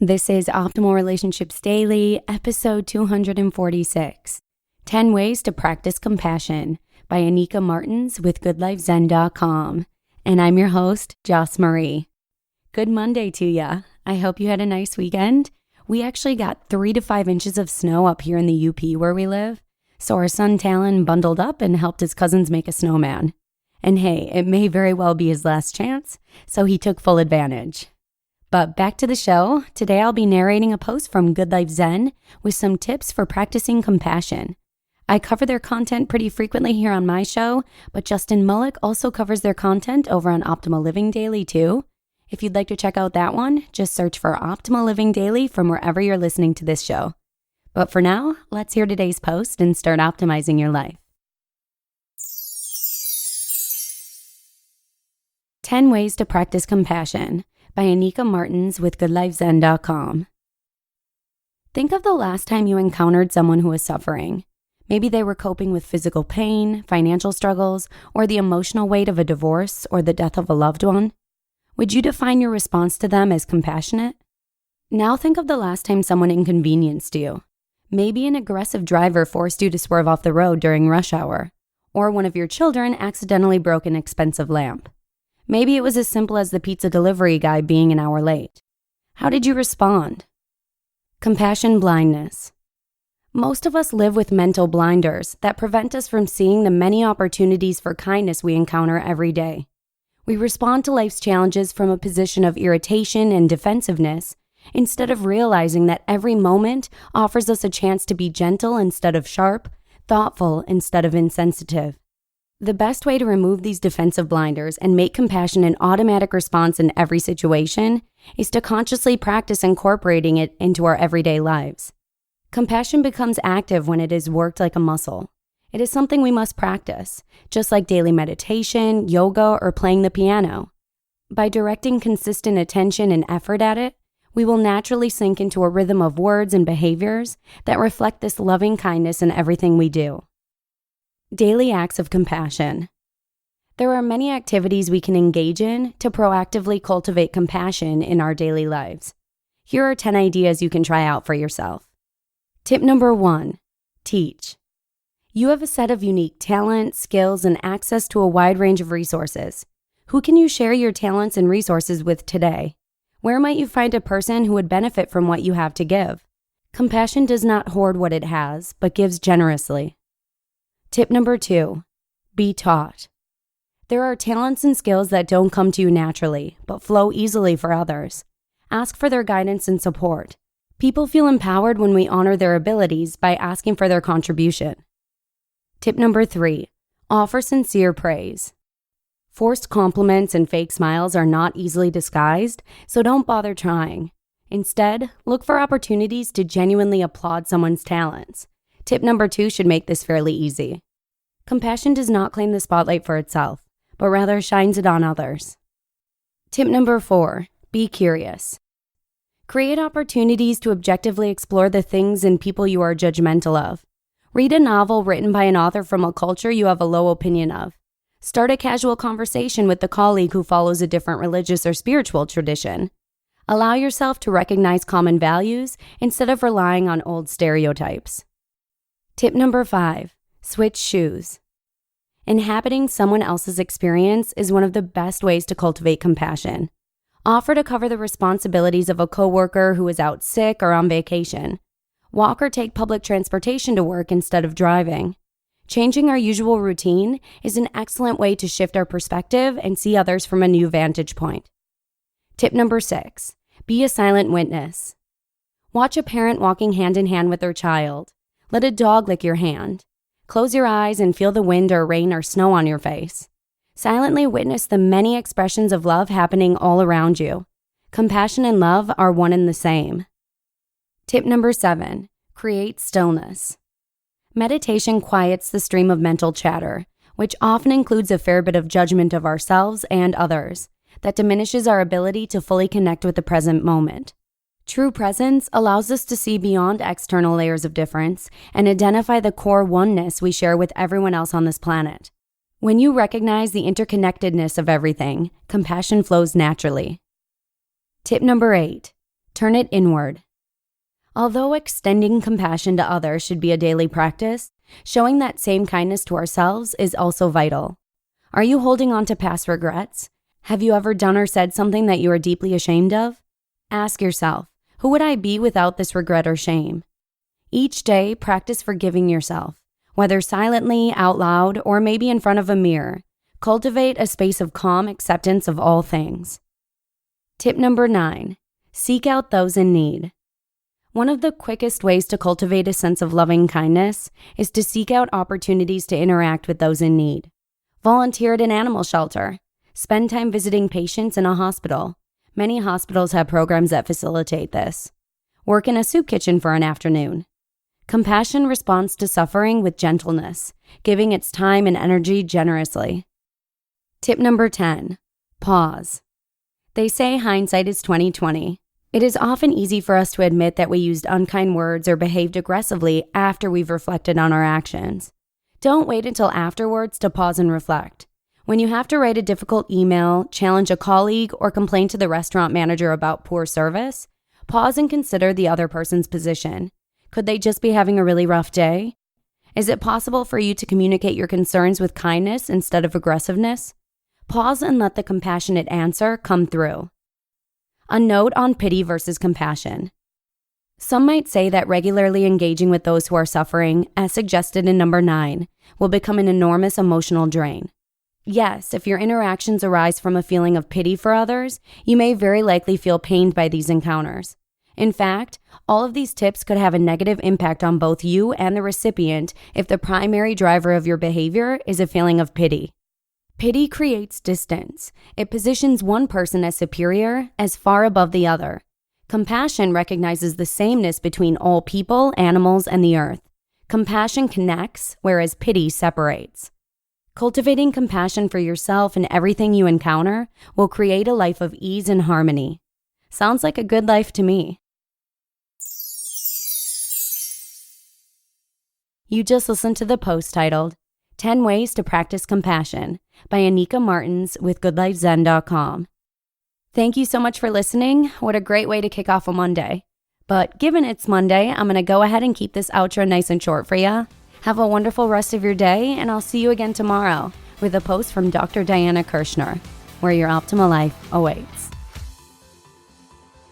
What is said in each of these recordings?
This is Optimal Relationships Daily, episode 246, 10 Ways to Practice Compassion by Annika Martins with goodlifezen.com. And I'm your host, Joss Marie. Good Monday to ya. I hope you had a nice weekend. We actually got 3 to 5 inches of snow up here in the UP where we live. So our son Talon bundled up and helped his cousins make a snowman. And hey, it may very well be his last chance, so he took full advantage. But back to the show. Today I'll be narrating a post from Good Life Zen with some tips for practicing compassion. I cover their content pretty frequently here on my show, but Justin Mullick also covers their content over on Optimal Living Daily too. If you'd like to check out that one, just search for Optimal Living Daily from wherever you're listening to this show. But for now, let's hear today's post and start optimizing your life. 10 Ways to Practice Compassion by Annika Martins with goodlifezen.com. Think of the last time you encountered someone who was suffering. Maybe they were coping with physical pain, financial struggles, or the emotional weight of a divorce or the death of a loved one. Would you define your response to them as compassionate? Now think of the last time someone inconvenienced you. Maybe an aggressive driver forced you to swerve off the road during rush hour, or one of your children accidentally broke an expensive lamp. Maybe it was as simple as the pizza delivery guy being an hour late. How did you respond? Compassion blindness. Most of us live with mental blinders that prevent us from seeing the many opportunities for kindness we encounter every day. We respond to life's challenges from a position of irritation and defensiveness instead of realizing that every moment offers us a chance to be gentle instead of sharp, thoughtful instead of insensitive. The best way to remove these defensive blinders and make compassion an automatic response in every situation is to consciously practice incorporating it into our everyday lives. Compassion becomes active when it is worked like a muscle. It is something we must practice, just like daily meditation, yoga, or playing the piano. By directing consistent attention and effort at it, we will naturally sink into a rhythm of words and behaviors that reflect this loving kindness in everything we do. Daily acts of compassion. There are many activities we can engage in to proactively cultivate compassion in our daily lives. Here are 10 ideas you can try out for yourself. Tip number 1, teach. You have a set of unique talents, skills, and access to a wide range of resources. Who can you share your talents and resources with today? Where might you find a person who would benefit from what you have to give? Compassion does not hoard what it has, but gives generously. Tip number 2, be taught. There are talents and skills that don't come to you naturally, but flow easily for others. Ask for their guidance and support. People feel empowered when we honor their abilities by asking for their contribution. Tip number 3, offer sincere praise. Forced compliments and fake smiles are not easily disguised, so don't bother trying. Instead, look for opportunities to genuinely applaud someone's talents. Tip number 2 should make this fairly easy. Compassion does not claim the spotlight for itself, but rather shines it on others. Tip number 4, be curious. Create opportunities to objectively explore the things and people you are judgmental of. Read a novel written by an author from a culture you have a low opinion of. Start a casual conversation with a colleague who follows a different religious or spiritual tradition. Allow yourself to recognize common values instead of relying on old stereotypes. Tip number 5, switch shoes. Inhabiting someone else's experience is one of the best ways to cultivate compassion. Offer to cover the responsibilities of a coworker who is out sick or on vacation. Walk or take public transportation to work instead of driving. Changing our usual routine is an excellent way to shift our perspective and see others from a new vantage point. Tip number 6, be a silent witness. Watch a parent walking hand in hand with their child. Let a dog lick your hand. Close your eyes and feel the wind or rain or snow on your face. Silently witness the many expressions of love happening all around you. Compassion and love are one and the same. Tip number 7, create stillness. Meditation quiets the stream of mental chatter, which often includes a fair bit of judgment of ourselves and others, that diminishes our ability to fully connect with the present moment. True presence allows us to see beyond external layers of difference and identify the core oneness we share with everyone else on this planet. When you recognize the interconnectedness of everything, compassion flows naturally. Tip number 8, turn it inward. Although extending compassion to others should be a daily practice, showing that same kindness to ourselves is also vital. Are you holding on to past regrets? Have you ever done or said something that you are deeply ashamed of? Ask yourself, who would I be without this regret or shame? Each day, practice forgiving yourself, whether silently, out loud, or maybe in front of a mirror. Cultivate a space of calm acceptance of all things. Tip number 9, seek out those in need. One of the quickest ways to cultivate a sense of loving kindness is to seek out opportunities to interact with those in need. Volunteer at an animal shelter. Spend time visiting patients in a hospital. Many hospitals have programs that facilitate this. Work in a soup kitchen for an afternoon. Compassion responds to suffering with gentleness, giving its time and energy generously. Tip number 10, pause. They say hindsight is 20/20. It is often easy for us to admit that we used unkind words or behaved aggressively after we've reflected on our actions. Don't wait until afterwards to pause and reflect. When you have to write a difficult email, challenge a colleague, or complain to the restaurant manager about poor service, pause and consider the other person's position. Could they just be having a really rough day? Is it possible for you to communicate your concerns with kindness instead of aggressiveness? Pause and let the compassionate answer come through. A note on pity versus compassion. Some might say that regularly engaging with those who are suffering, as suggested in number 9, will become an enormous emotional drain. Yes, if your interactions arise from a feeling of pity for others, you may very likely feel pained by these encounters. In fact, all of these tips could have a negative impact on both you and the recipient if the primary driver of your behavior is a feeling of pity. Pity creates distance. It positions one person as superior, as far above the other. Compassion recognizes the sameness between all people, animals, and the earth. Compassion connects, whereas pity separates. Cultivating compassion for yourself and everything you encounter will create a life of ease and harmony. Sounds like a good life to me. You just listened to the post titled 10 Ways to Practice Compassion by Annika Martins with goodlifezen.com. Thank you so much for listening. What a great way to kick off a Monday. But given it's Monday, I'm going to go ahead and keep this outro nice and short for you. Have a wonderful rest of your day, and I'll see you again tomorrow with a post from Dr. Diana Kirshner, where your optimal life awaits.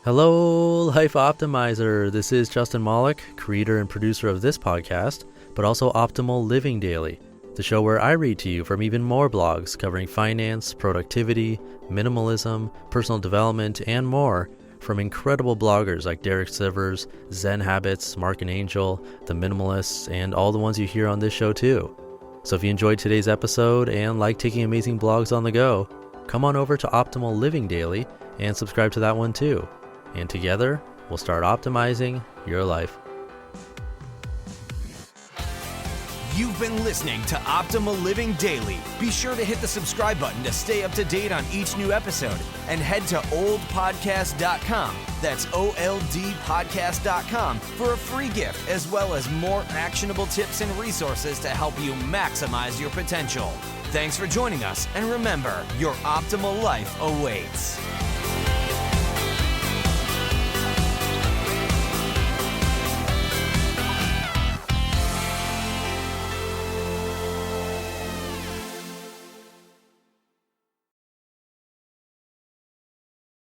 Hello, Life Optimizer. This is Justin Malik, creator and producer of this podcast, but also Optimal Living Daily, the show where I read to you from even more blogs covering finance, productivity, minimalism, personal development, and more from incredible bloggers like Derek Sivers, Zen Habits, Mark and Angel, The Minimalists, and all the ones you hear on this show too. So if you enjoyed today's episode and like taking amazing blogs on the go, come on over to Optimal Living Daily and subscribe to that one too. And together, we'll start optimizing your life. You've been listening to Optimal Living Daily. Be sure to hit the subscribe button to stay up to date on each new episode and head to oldpodcast.com. That's OLDpodcast.com for a free gift as well as more actionable tips and resources to help you maximize your potential. Thanks for joining us, and remember, your optimal life awaits.